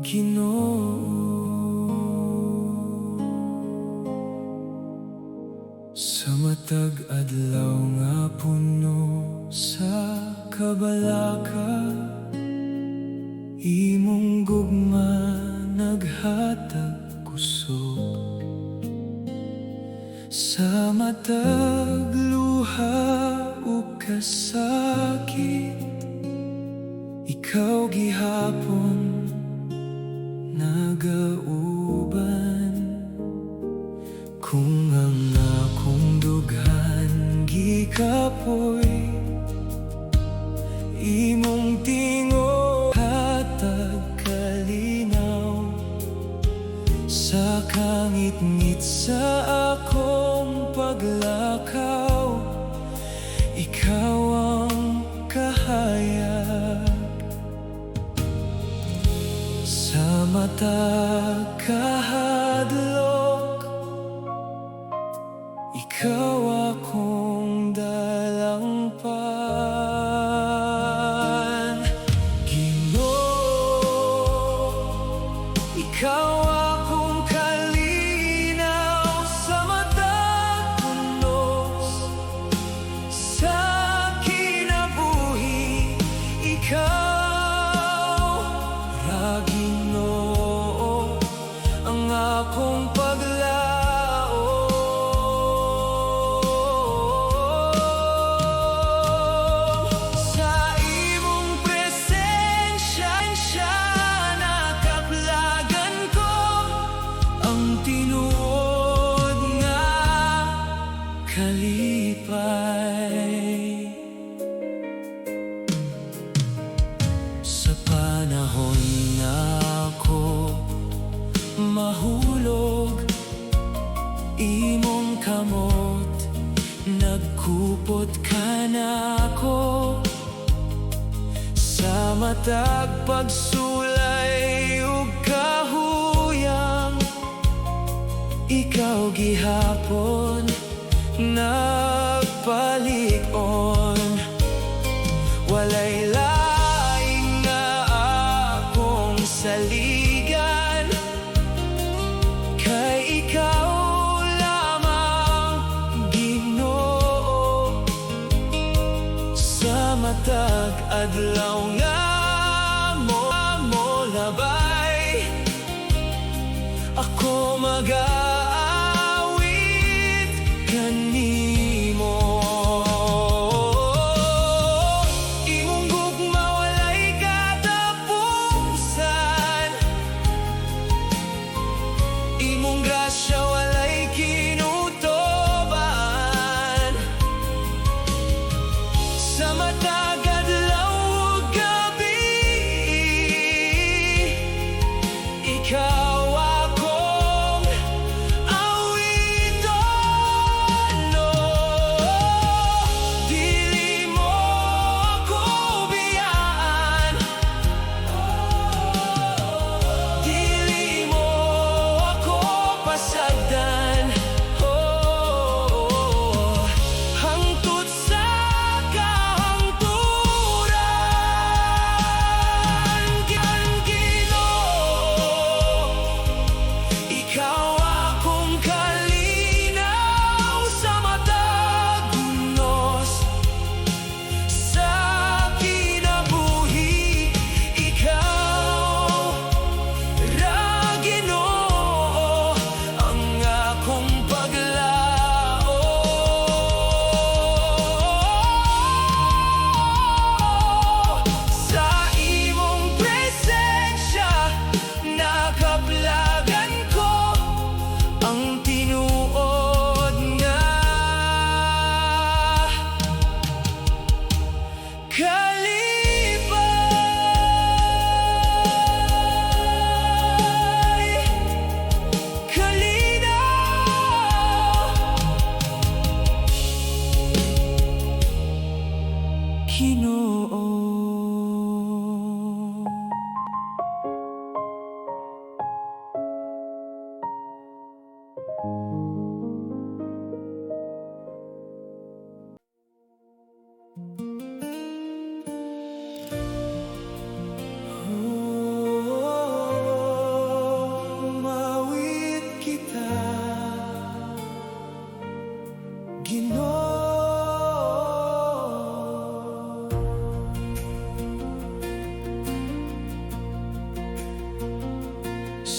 Ginoo. Sa matag adlaw nga puno sa kabalaka, imong gugma naghatag kusog. Sa matag luha ug kasakit, ikaw gihapon nagauban. Kung ang akong dughan gikapoy, imong tingo hatag kalinaw. Sa kangit-ngit sa akong paglakaw, ikaw ang kahayag. Sa mata kahadlok, ikaw akong dalangpan. Ginoo, ikaw akong kalinaw. Sa matag punos sa kinabuhi, ikaw ra Ginoo ang akong paglaom. Sa imong presensya nakaplagan ko ang tinuod nga kalipay. Sa panahon na ako mahulog, imong kamot nagkupot ka nako. Sa matag pagsulay ug kahuyang, ikaw gihapon nagpalig-on. Walay laing nga akong saligan, kay ikaw lamang Ginoo. Sa matag adlaw nga mo labay, ako mag-aawit kanimo. Imong gugma walay katapusan, imong grasya walay kinutuban. Sa matag adlaw ug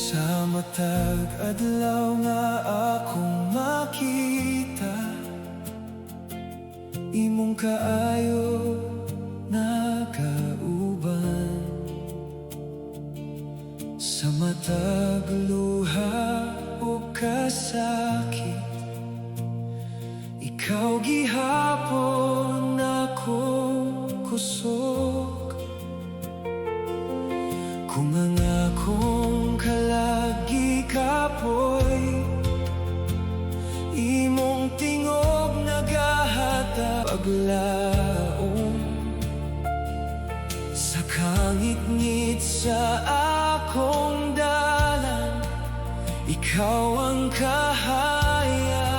Sa matag adlaw nga akong makita, imong kaayo nakauban. Sa matag luha o kasakit, ikaw gihapon akong kusog. Kung ang akong kalagi kapoy, imong tingog nagahata paglaom. Sa kangit-ngit sa akong dalan, ikaw ang kahaya.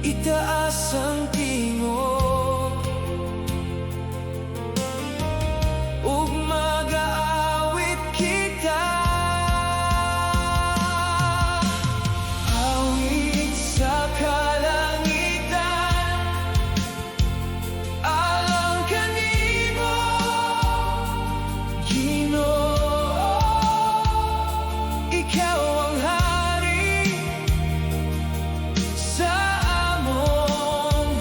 Itaas ang tingog ug mag-aawit kita. Awit sa kalangitan, alang kanimo, Ginoo. Ikaw ang hari sa among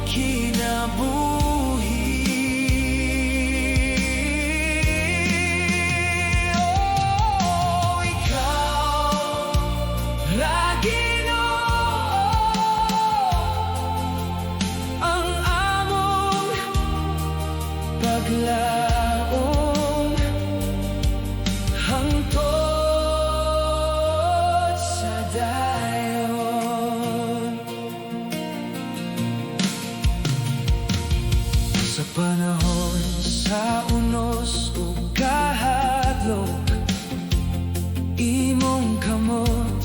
kinabuhi. Oh, ikaw ra Ginoo, ang among paglaom hangtod sa dayon. Sa panahon sa unos ug kahadlok, imong kamot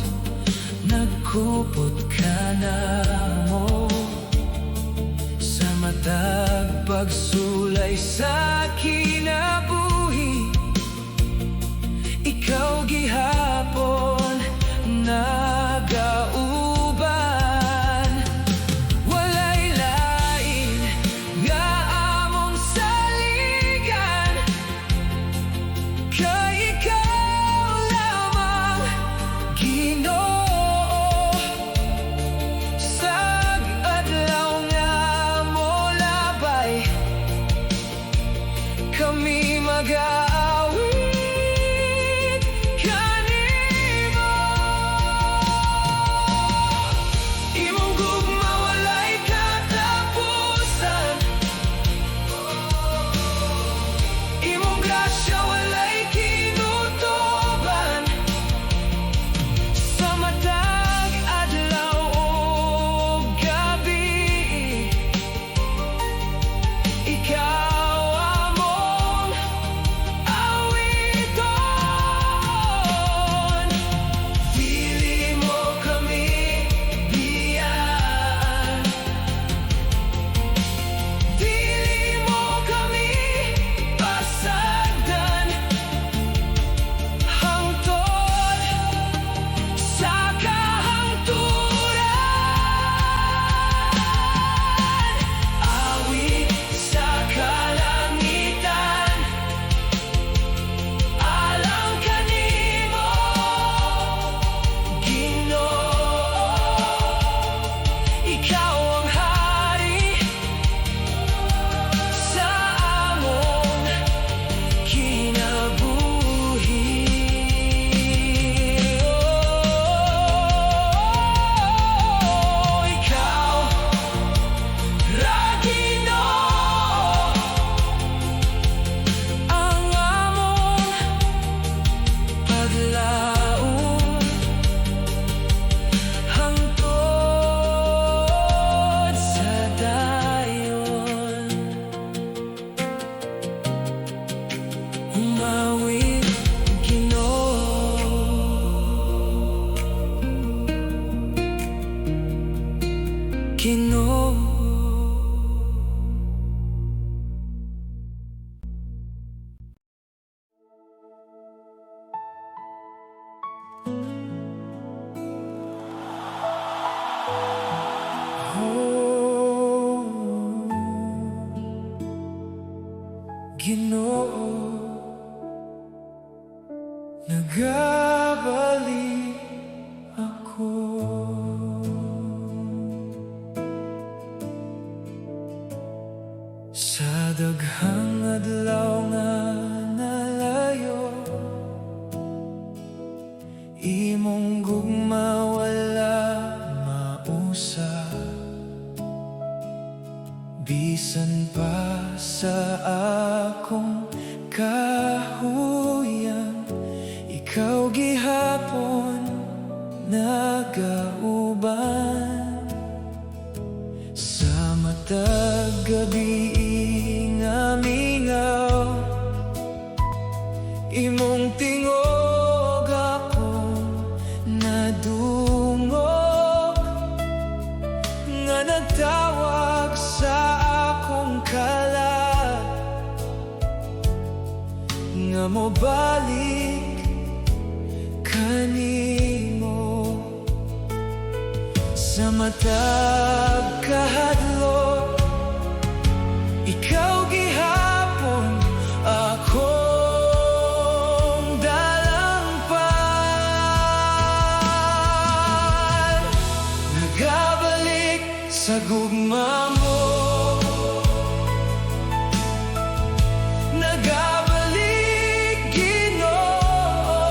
nagkupot ka namo. Sa matag pagsulay sa kinabuhi, ikaw gihapon nagauban. Walay lain nga among saligan, kay ikaw lamang, Ginoo. Sag adlaw nga molabay, kami mag-aawit kanimo. Imong gugma walay katapusan, imong grasya walay kinutuban. Sa matag adlaw ug gabi, ikaw among awiton. Dili mo kami biyaan, dili mo kami pasagdan, hangtod sa kahangturan. Awit sa kalangitan, alang kanimo, Ginoo. Ikaw ang hari sa among kinabuhi. Oh, ikaw ra Ginoo, ang among paglaom hangtod sa dayon. Umawit, Ginoo. Ginoo. Oh, Ginoo. nagabalik ako. Sa daghang adlaw nga nalayo, imong gugma wala mausa. Bisan pa sa akong kahuyan, ikaw gihapon nagauban. Sa matag gabi nga mingaw, imong tingog akong nadungog, nga nagtawag sa akong kalat, nga mobalik kanimo. Sa matag kahadlok, ikaw gihapon akong dalangpan. Nagabalik sa gugma mo, nagabalik Ginoo.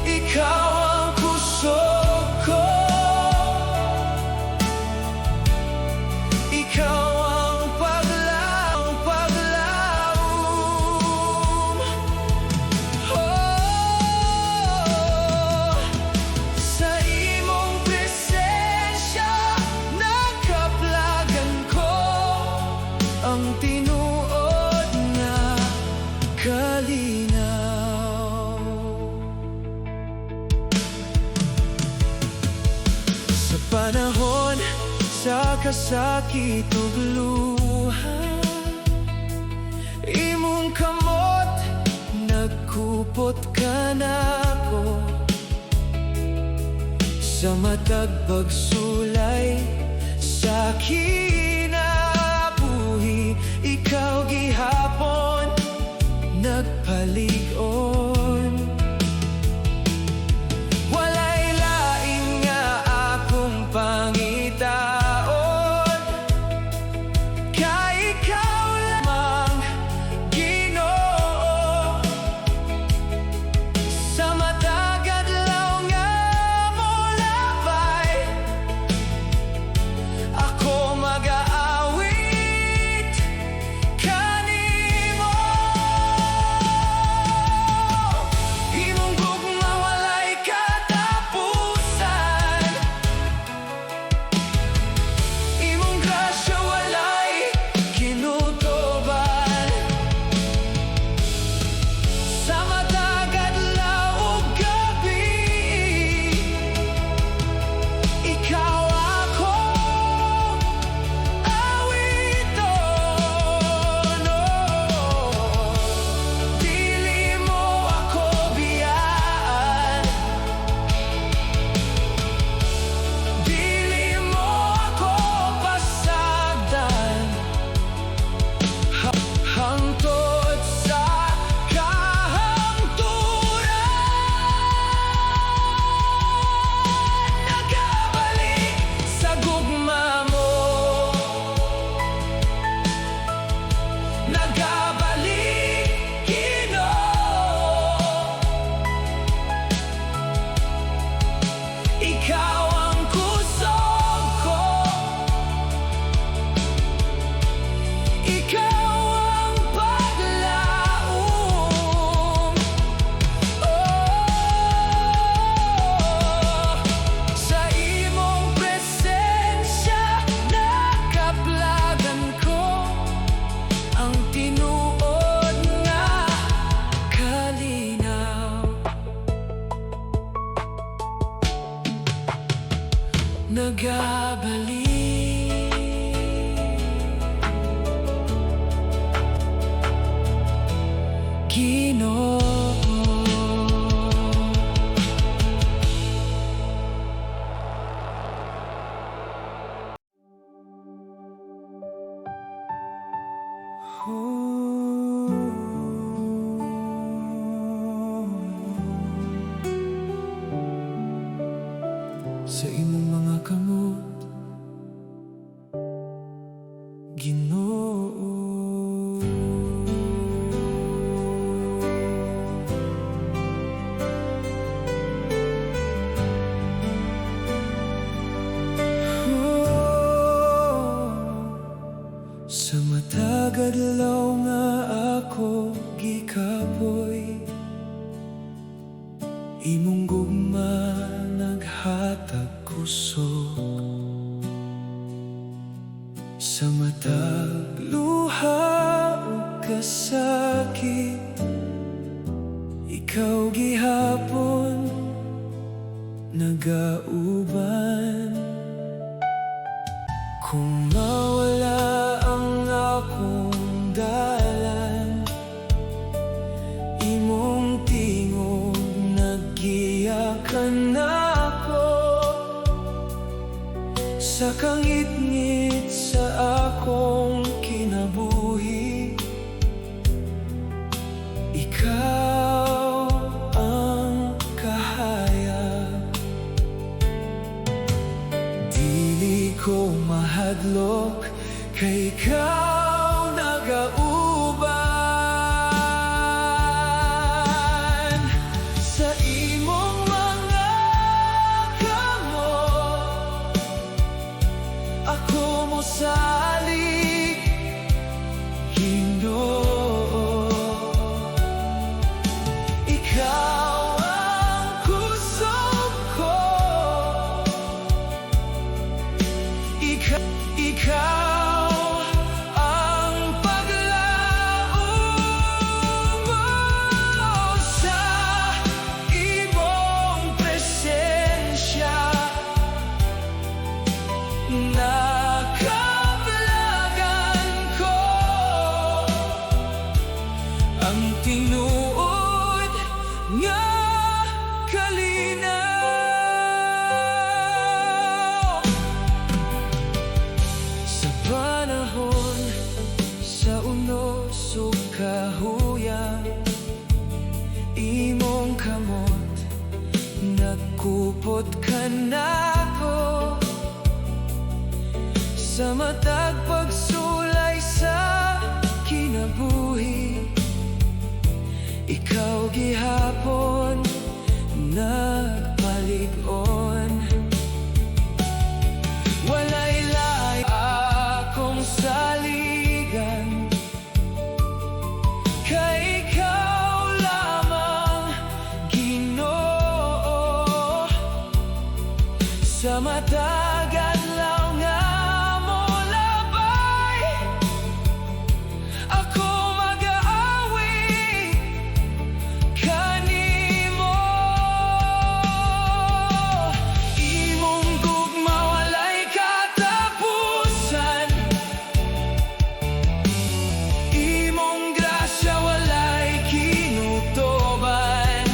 Ikaw ang kusog ko, ikaw ang paglaom. Sa imong presensya nakaplagan ko ang tinuod nga kalinaw. Sa panahon sa kasakit ug luha, imong kamot nagkupot ka nako. Sa matag pagsulay sa kinabuhi, ikaw gihapon nagpalig-on. Walay laing nga akong pangitaon, kay ikaw lamang Ginoo. Sa matag adlaw nga molabay, ako mag-aawit kanimo. Imong gugma walay katapusan, imong grasya walay kinutuban. Sa matag adlaw ug gabi, ikaw akong awiton. Dili mo ako biyaan, dili mo ako pasagdan. Hangtod sa kahangturan, nagabalik sa gugma mo, nagabalik Ginoo. Ikaw ang kusog ko, ikaw ang paglaom. Sa imong presensya nakaplagan ko ang tinuod nga kalinaw. Nagabalik Ginoo. Ooh. Ginoo. Sa matag adlaw nga ako gikapoy, imong gugma naghatag kusog. Sa matag luha ug kasakit, ikaw gihapon nagauban. Kung mawala ang akong dalan, imong tingog naggiyakan ako. Sa kangit-ngit sa akong kinabuhi, ikaw ang kahayag. Dili ko mahadlok kay ikaw nagauban. Sa imong mga kamot ako mosalig, Ginoo. Ikaw ang kusog ko, ikaw ang paglaom mo. Sa imong presensya nakablagan ko, ang tinuod nga kalinaw. Sa panahon sa unos ug kahuyang, imong kamot nagkupot ka nako. Sa matag pagsulay sa kinabuhi, ikaw gihapon nagpalig-on. Walay lahi akong saligan, kay ikaw lamang, Ginoo. Sa matag adlaw nga molabay, ako mag-aawi kanimo. Imong gugma walay katapusan, imong grasya walay kinutuban.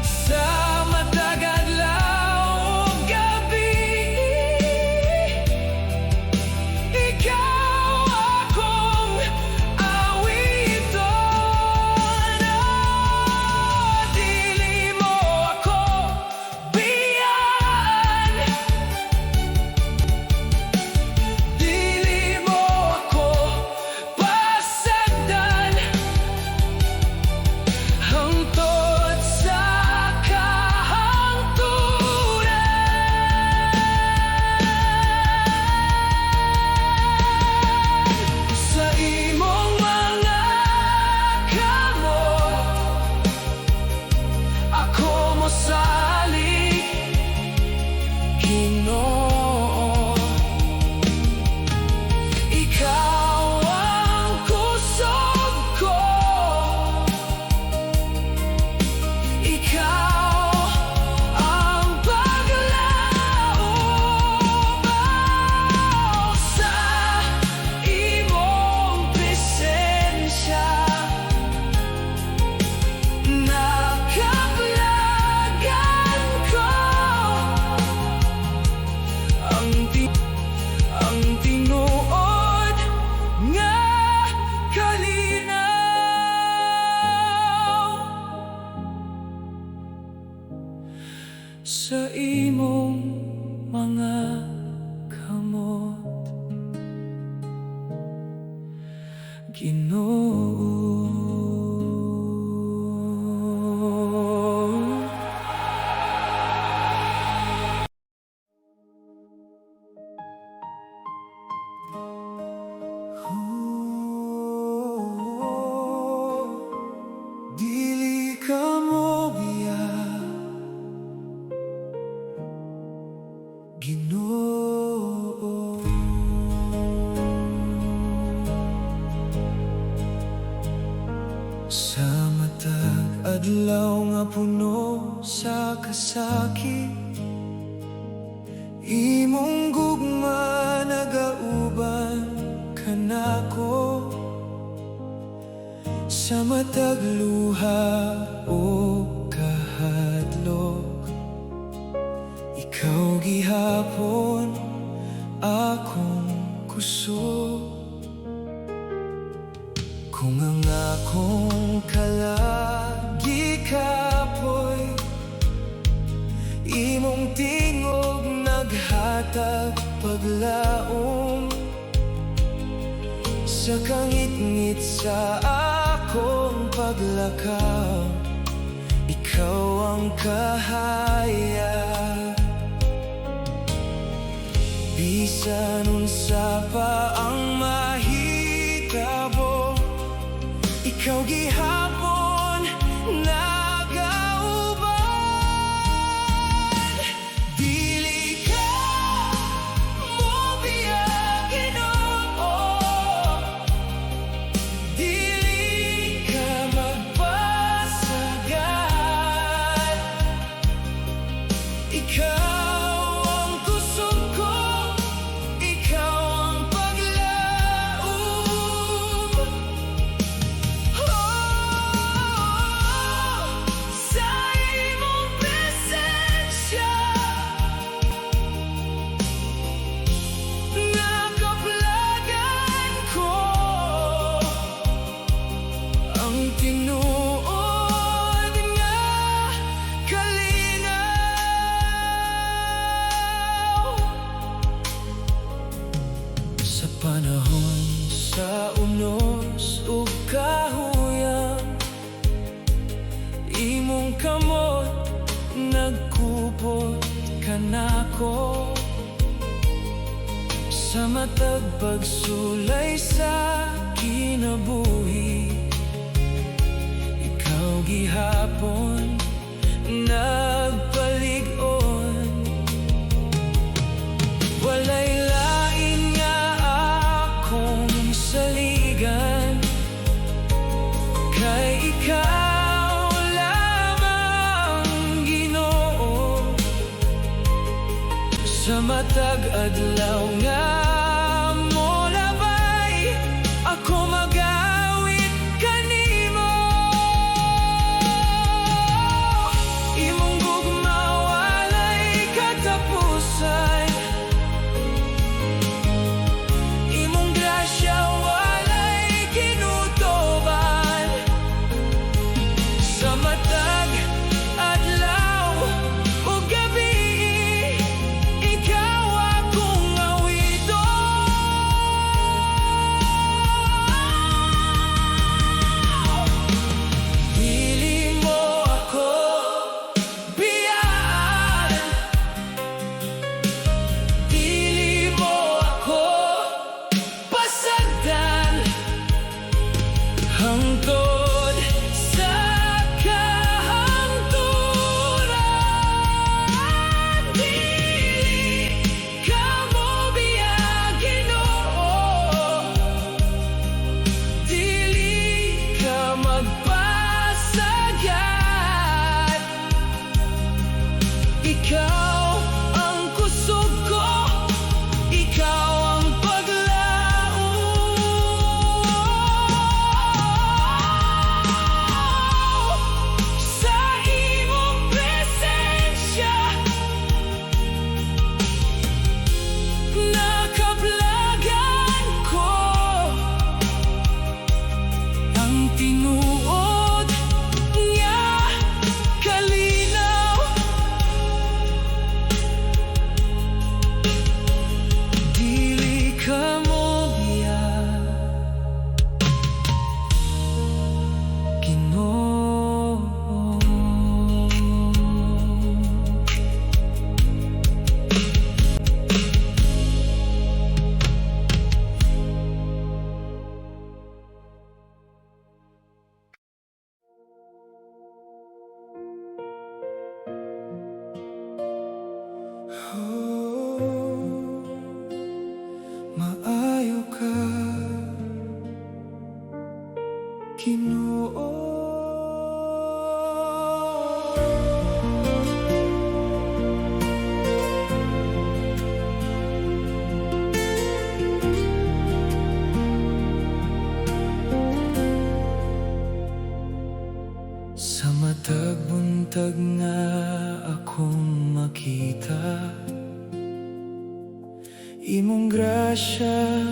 Sa matag adlaw Dili ka mo biya, Ginoo. Sa matag adlaw nga puno sa kasakit, imong gugma nagauban kanako. Sa matag luha o kahadlok, ikaw gihapon akong kusog. Kung ang akong kalagi kapoy, imong tingog naghatag paglaom. Sa kangit-ngit sa akong paglakaw, ikaw ang kahaya. Bisan unsa pa ang mahitabo, ikaw gihapon nagauban. Dili ka mo biya, Ginoo. Dili ka magpasagad. Ikaw ang kusog ko, ikaw ang paglaom. Sa imong presensya, nakaplagan ko ang tinuod nga kalinaw. Sa panahon sa unos ug kahuyang, imong kamot nagkupot kanako. Sa matag pagsulay sa kinabuhi, ikaw gihapon nagpalig-on. Walay lain nga akong saligan, kay ikaw lamang, Ginoo. Sa matag adlaw nga mo labay, ako magawit kanimo. Imong gugma walay katapusan, imong grasya walay kinutuban. Sa matag adlaw o gabi, ikaw akong awit. bantag nga akong makita, imong grasya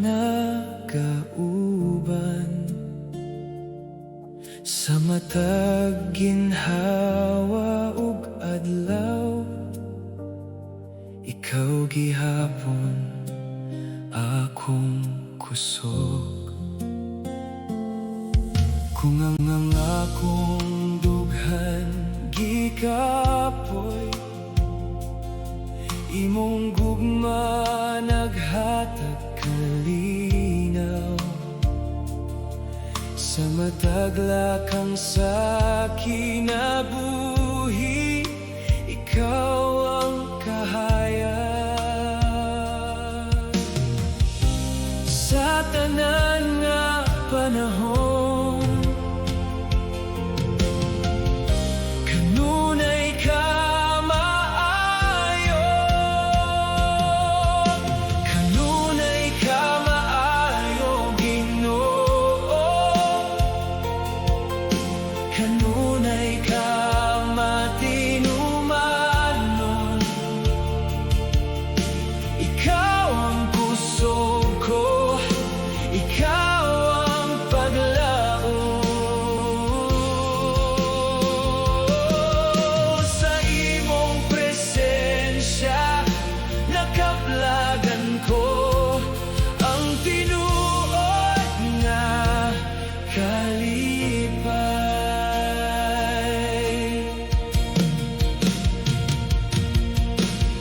nagauban sa matag ginhawa ug adlaw. Ikaw gihapon akong kusog, kung ang akong dughan gikapoy, imong gugma naghatag kalinaw sa mataglakang sa kinabuhi. Ikaw ang kahayag sa tanan nga panahon. Kanunay ka maayo, kanunay ka maayo, Ginoo. Kanunay ka matinumanon, ikaw ang kusog ko, ikaw ang paglaom. Sa imong presensya nakaplagan ko ang tinuod nga kalipay.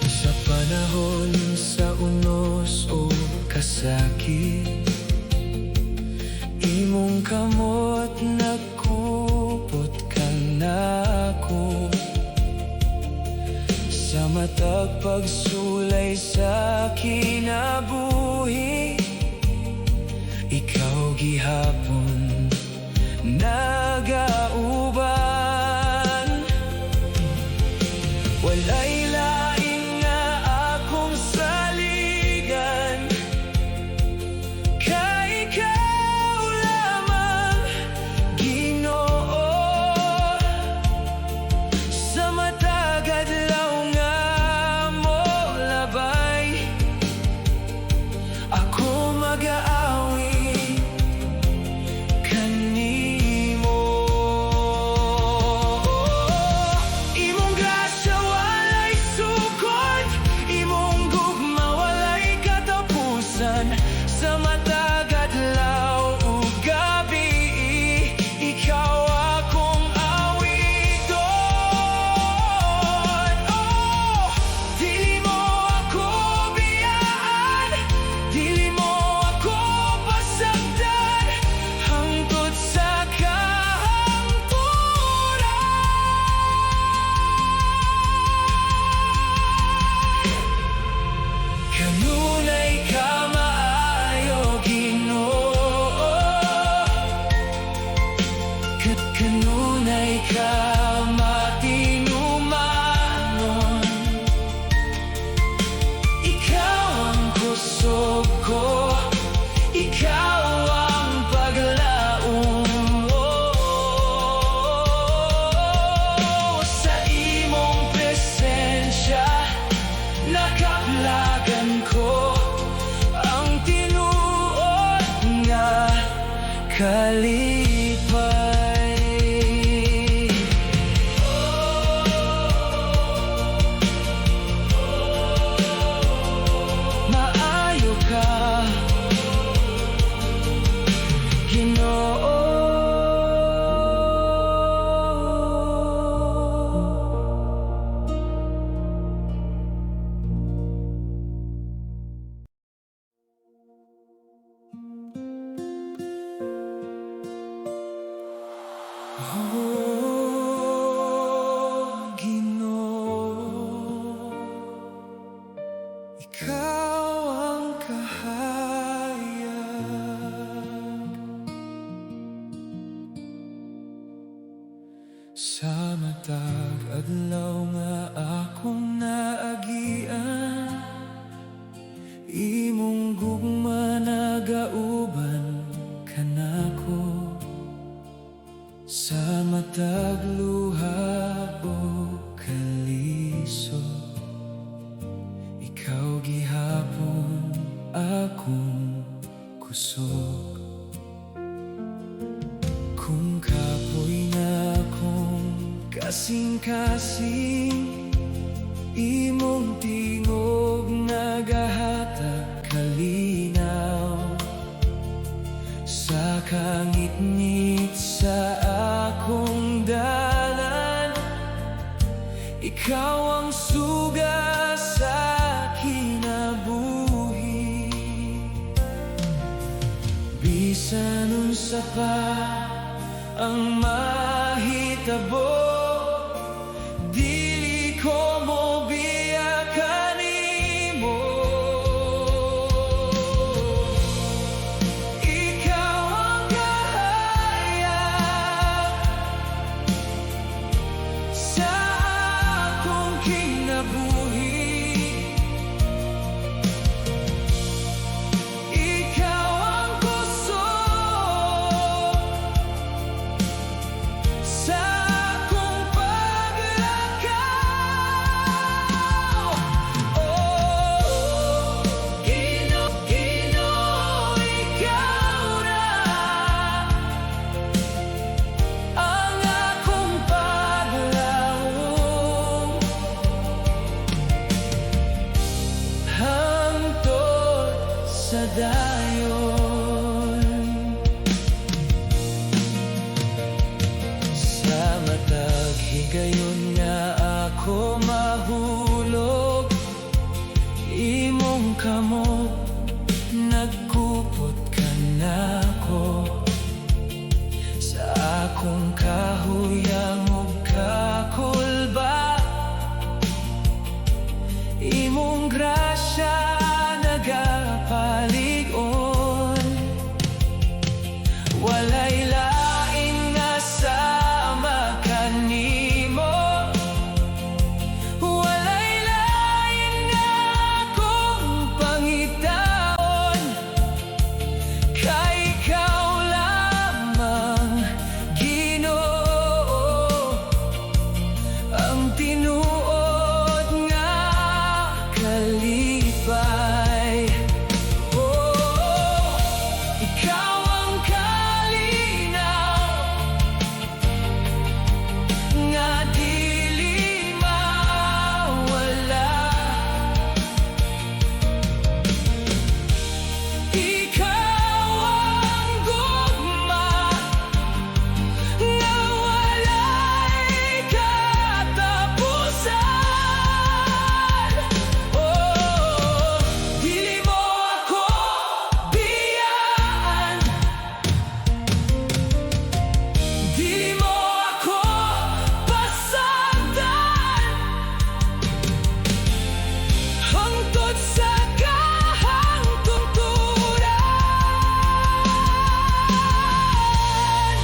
Sa panahon sa unos o kasakit, imong kamot nagkupot ka nako. Sa matag pagsulay sa kinabuhi, ikaw gihapon nagauban. Walay lain nga akong saligan, kay ikaw lamang, Ginoo. Sa matag adlaw nga mo labay, ako mag-aawi kanimo. Imong grasya walay sukod, imong gugma walay katapusan. Sa matag adlaw ug gabi, ikaw akong awiton. Oh, dili mo ako biyaan, dili mo ako pasagdan, hangtod sa kahangturan. Kanunay ka maayo, Ginoo. Kanunay ka matinumanon, ikaw ang kusog ko, ikaw ang paglaom. Sa imong presensya nakaplagan ko ang tinuod nga kalipay. Maayo ka, Ginoo. Oh, Ginoo, ikaw ang kahayag sa matag adlaw nga akong naagian. Imong gugma nagauban kanako sa matag luha kusog. Kung kapoy na kung kasing-kasing, imong tingog nagahatag kalinaw sa kangit-ngit sa akong dalan. Ikaw ang suga sa kinabuhi. Bisan unsa pa ang mahitabo, dili ko mo biyakan nimo. Ikaw ang kahayag sa akong kinabuhi. Ikaw ang kusog sa akong paglakaw. Oh, Ginoo, ikaw na ang akong paglaom, hangtod sa dayon. Sa matag higayon nga ako mahulog, imong kamot nagkupot ka nako. Sa akong kahuyang ug kakulba, imong grasya nagapalig-on. Walay lain nga sama kanimo, walay lain nga akong pangitaon. Kay ikaw lamang, Ginoo, ang tinuod nga kalipay. Oh, ikaw ang kalinaw nga dili mawala. Ikaw ang gugma nga walay katapusan. Oh, dili mo ako biyaan, dili mo ako pasagdan, hangtod sa kahangtungturan.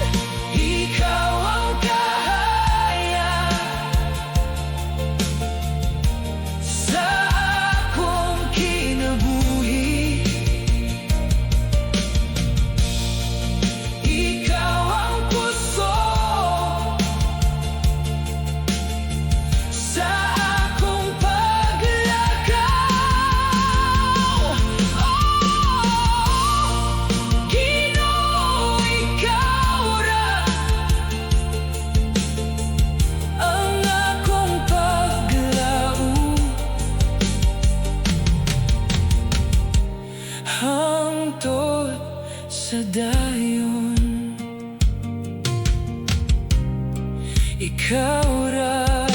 Ikaw ang kahayag sa akong kinabuhi. Ikaw ang kusog sa akong paglakaw. Oh, Ginoo, ikaw ra ang akong paglaom, hangtod sa dayon. Ikaw ra,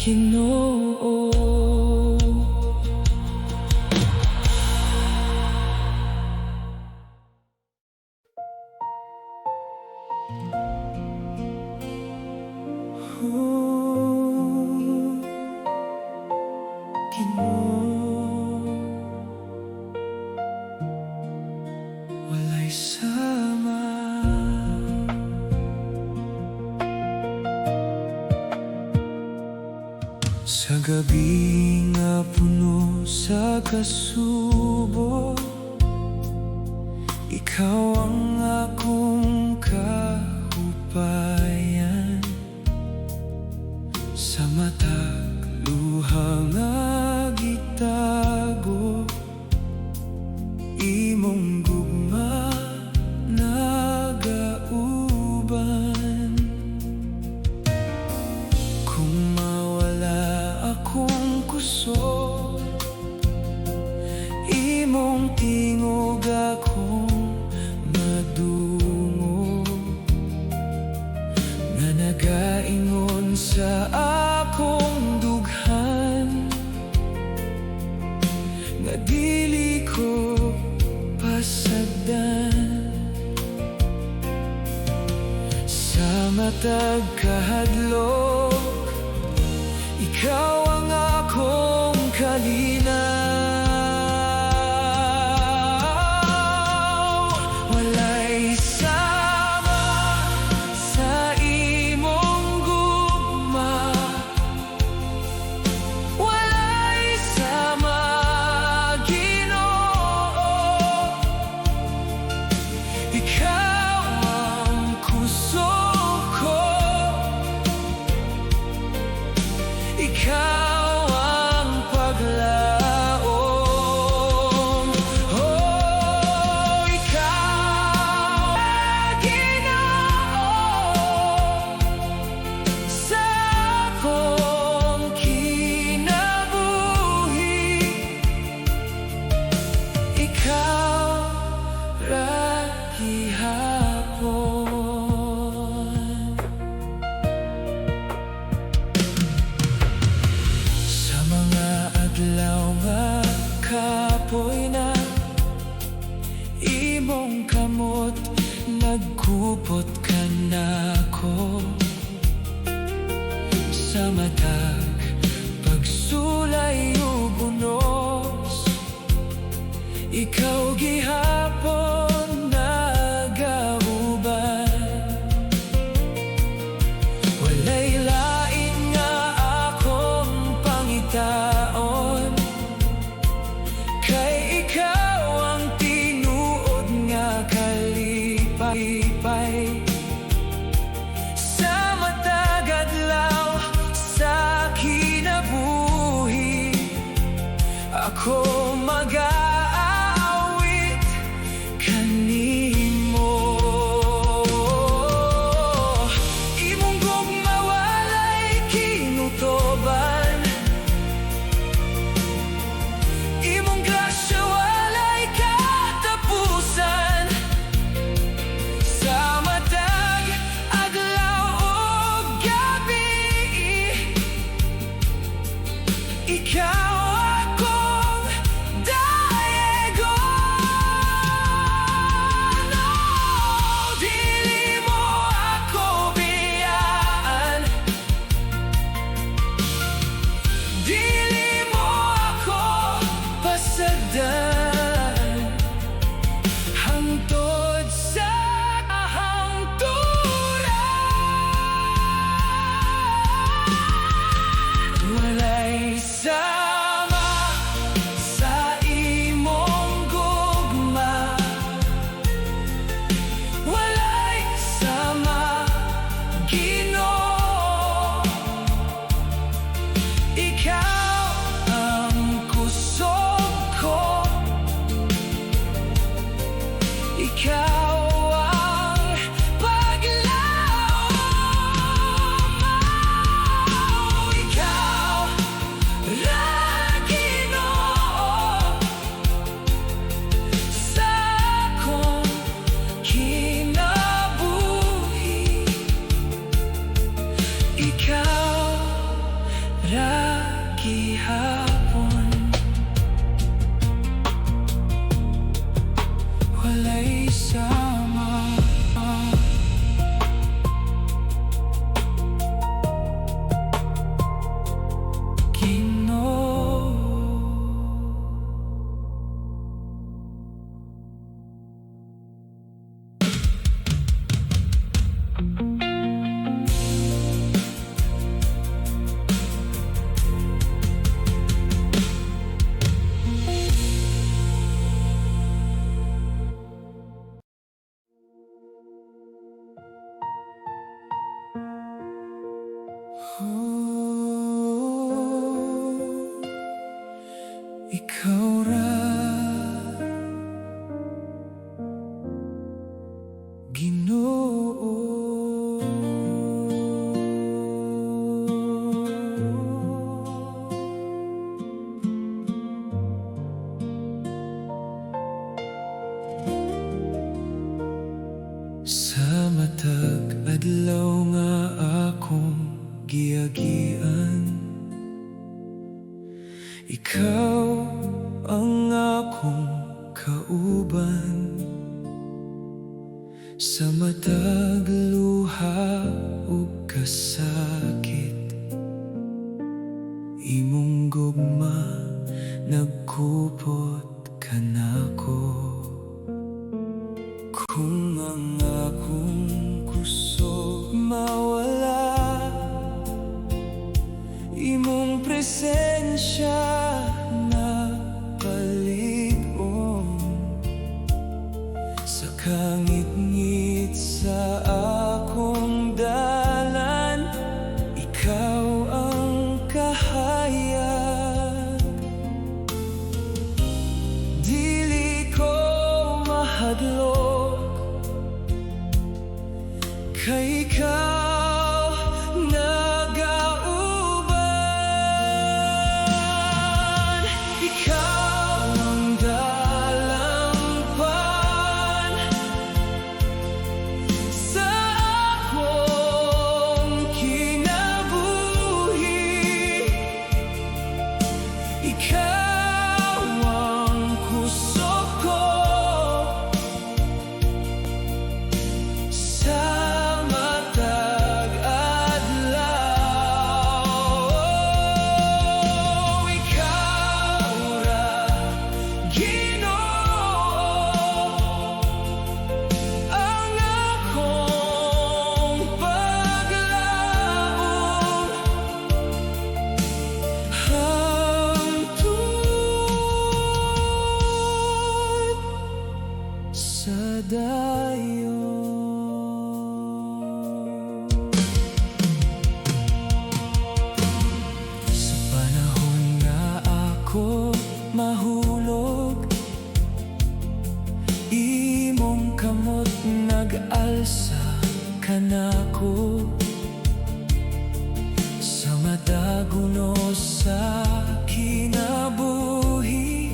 Ginoo. Ginoo, walay sama. Sa gabi nga puno sa kasubo, ikaw ang akong kahupayan. Sa matag luha nga gitago, tingog akong madungo, nga nagaingon sa akong dughan, nga dili ko pasagdan. Sa matag kahadlok, ikaw ang akong kalinaw. Walay sama sa imong gugma, walay sama, Ginoo. Ikaw ang kusog ko, ikaw ang paglaom. Oh, ikaw ang Ginoo sa akong kinabuhi. Ikaw ra gihapon. Sa mga adlaw nga kapoy na imong kamot, nagkupot ka nako. Sa matag pagsulay ug unos, ikaw gihapon nagauban. Walay lain nga akong pangitaon, kay ikaw ang tinuod nga kalipay-pay. Sa matag adlaw sa kinabuhi, ako mag-aawit kanimo. Imong gugma walay kinutoban, imong grasya walay katapusan. Sa matag adlaw ug gabi, ikaw akong dalan. kagian. Ikaw ang akong kauban sa matag luha ug kasakit. Imong gugma nagkupot ka nako. Kung ang akong kusog mawala, imong presensya na palig-on sa kangit-ngit sa akong dalan. Ikaw ang kahayag, dili ko mahadlok, kay ikaw nagauban. Ikaw ang dalampan sa akong kinabuhi. Ikaw ang kusog ko sa matag adlaw. Ikaw ra, Ginoo, ang akong paglaom hangtod sa dayon. Sa panahon nga ako mahulog, imong kamot nag-alsa ka nako. Sa madaguno sa kinabuhi,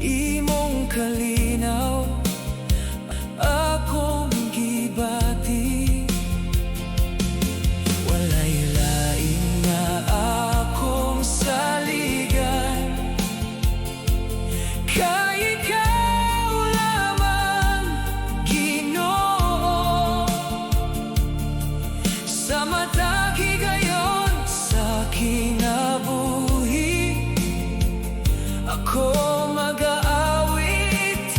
imong kalinaw akong gibati. Walay lain nga akong saligan, kay ikaw lamang, Ginoo. Sa matag higayon sa kinabuhi, ako mag-aawit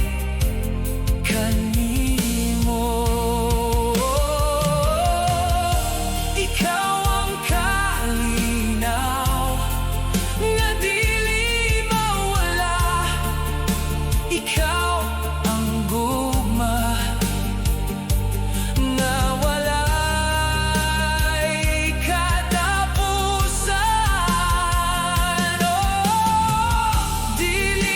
kanimo. Ikaw ang kalinaw nga dili mawala. Ikaw ang gugma na walay katapusan. Oh, dili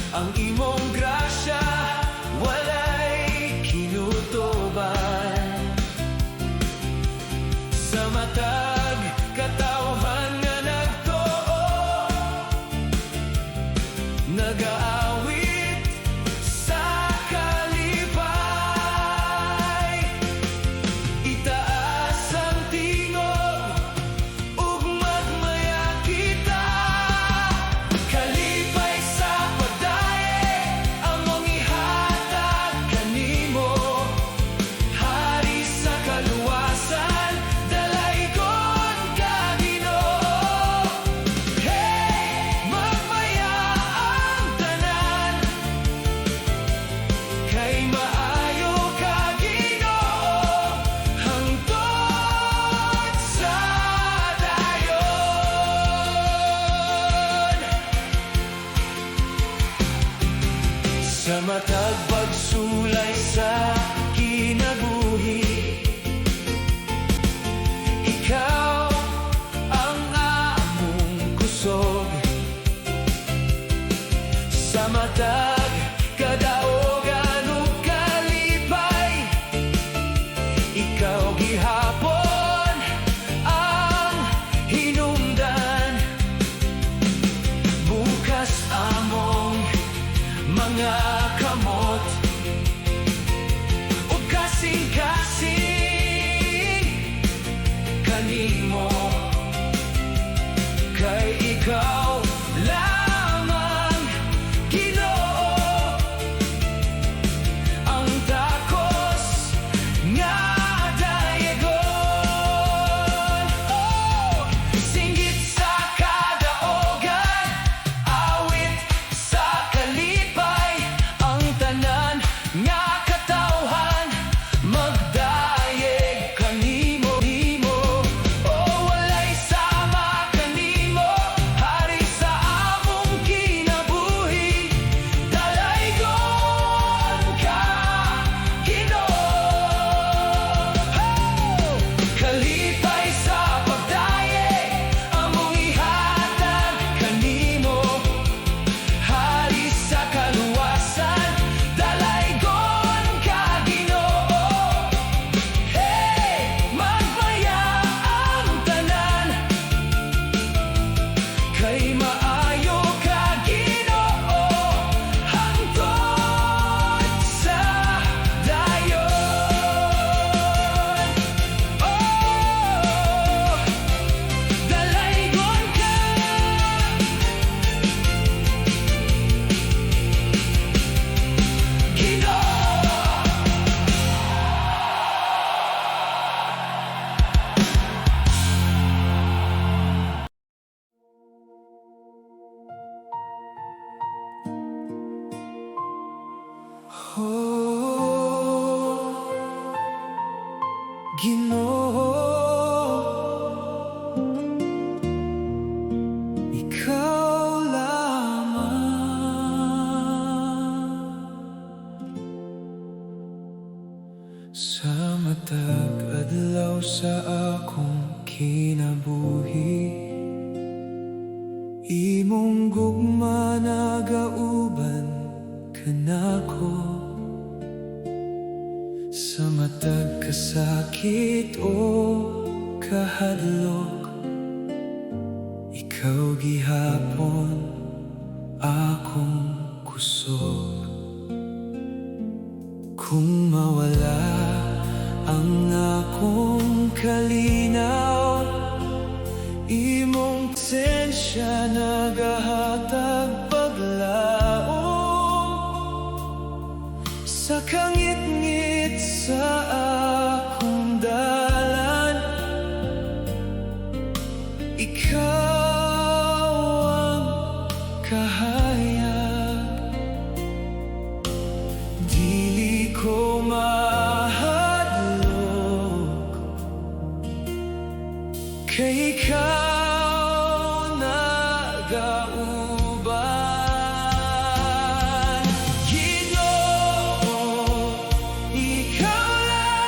ang imong grasya walay kinutuban. Sa matag katawhan nga nagtuo, nagaawit sa kalipay. Itaas ang tingog ug magmaya kita, kalipay sa pagdaye among ihatag kanimo. Hari sa kaluwasan, dalaygon ka Ginoo. Hey, magmaya ang tanan, kay maayo ka Ginoo, hangtod sa dayon. Sa matag pagsulay sa kinabuhi, ikaw ang among kusog. Sa matag kadaogan ug kalipay, ikaw gihapon ang hinungdan. Bukas among mga kamot ug kasing-kasing kanimo, kay ikaw lamang Ginoo ang takos nga dayegon. Oh, singgit sa kadaogan, awit sa kalipay, ang tanan nga katawhan magdayeg kanimo. Oh, walay sama kanimo, hari sa among kinabuhi, dalaygon ka Ginoo. Oh, kalipay sa pagdaye among ihatag kanimo, hari sa kaluwasan, dalaygon ka Ginoo. Hey, magmaya ang tanan, kay maayo ka Ginoo, hangtod sa dayon. Oh, dalaygon ka Ginoo. Oh, Ginoo, ikaw lamang. Sa matag adlaw sa akong kinabuhi, imong gugma nagauban kanako. Sa matag kasakit o kahadlok, ikaw gihapon akong kusog. Kung mawala ang akong kalinaw, imong presensya nagahatag paglaom. Sa kangit-ngit sa akong dalan, ikaw ang kahayag. Dili ko mahadlok, kay ikaw nagauban. Ginoo, ikaw lang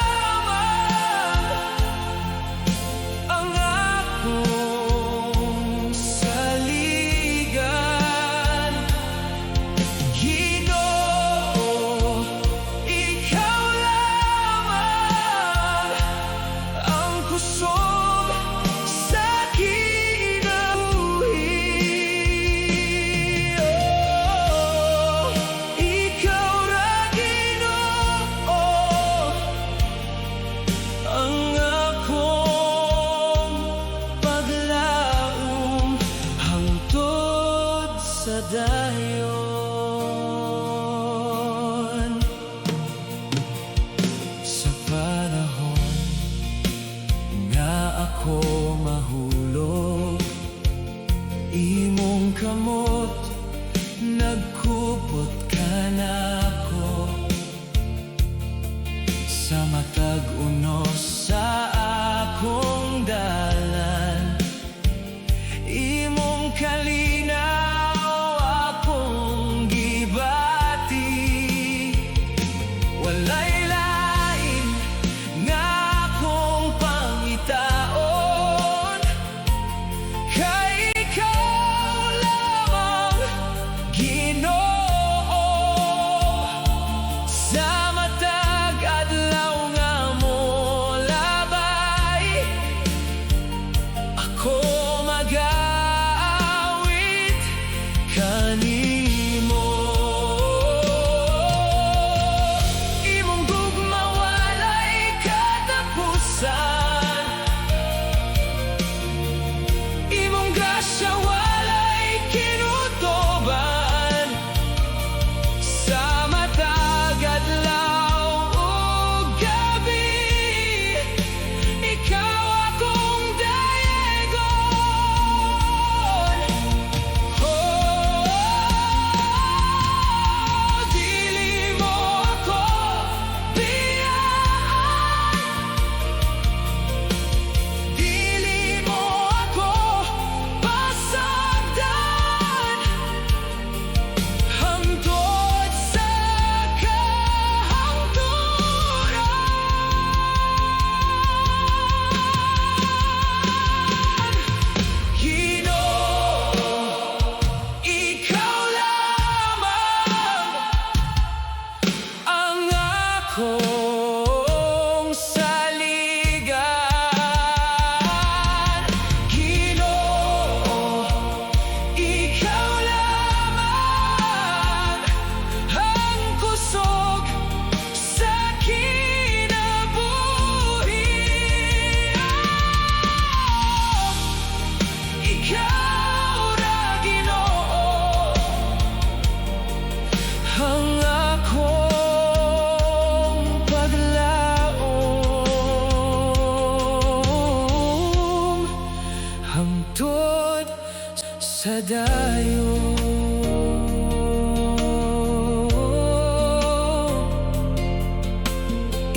Ginoo, sa matag adlaw nga mo labay, ako mag-aawit kanimo. Imong gugma walay katapusan, imong grasya walay kinutuban. Sa matag adlaw ug gabi, ikaw akong dayegon. Dili mo ako biyaan, dili mo ako pasagdan, hangtod sa kahangturan. Ginoo, ikaw lamang ang akong saligan. Ginoo, ikaw lamang ang kusog sa kinabuhi. Ikaw ra, Ginoo, ang akong paglaom hangtod sa dayon.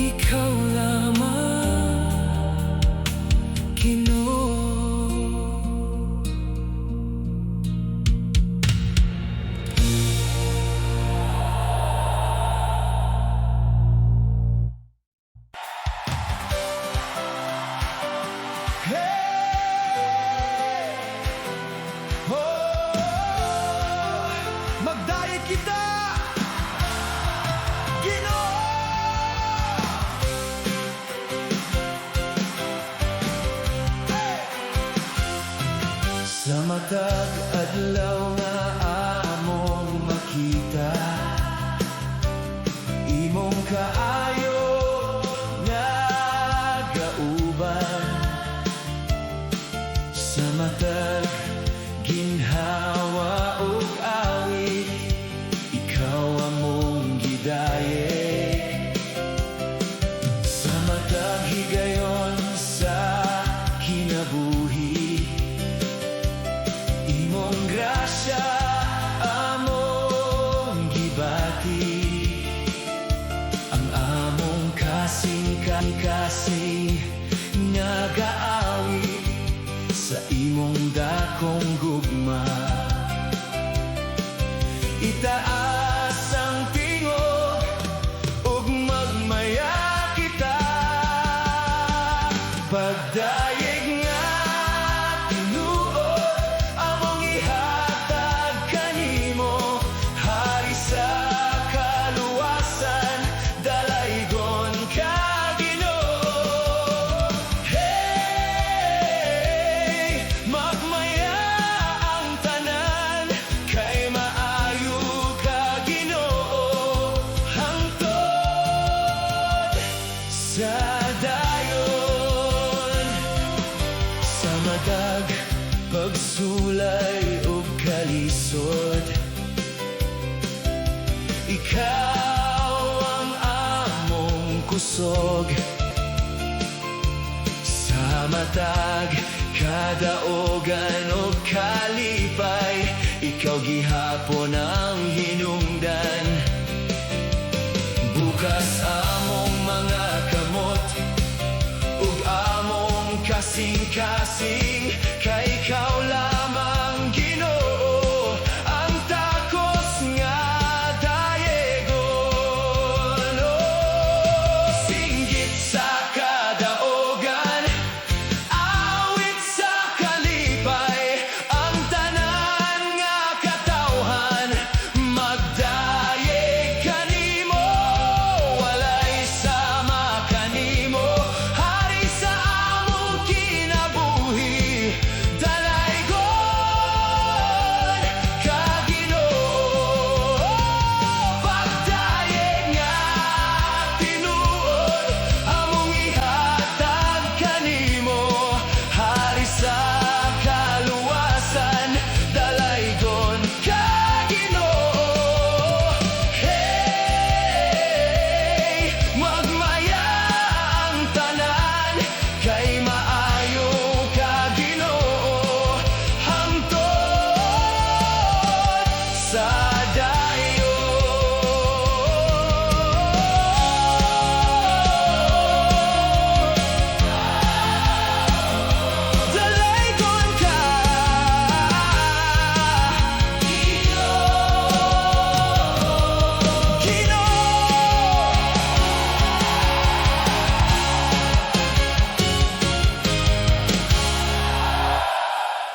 Ikaw lamang, Ginoo. Magdayeg kita, Ginoo. Sa matag adlaw nga among makita, imong kaayo nga gauban. Sa matag ginhawa ug awit, ikaw among gidayeg. Sa matag higayon sa kinabuhi, imong grasya among gibati. Ang among kasing-kasing nga gaawit sa imong dakong gugma. Itaas ang tingog ug magmaya kita, pagdayeg nga tinuod among ihatag kanimo. Hari sa kaluwasan, dalaygon ka, Ginoo. Hey, magmaya ang tanan, kay maayo ka, Ginoo, hangtod sa dayon. Sa matag pagsulay ug kalisod, ikaw ang among kusog. Sa matag kadaogan o kalipay, ikaw gihapon ang hinungdan. Bukas among mga kamot ug among kasing-kasing,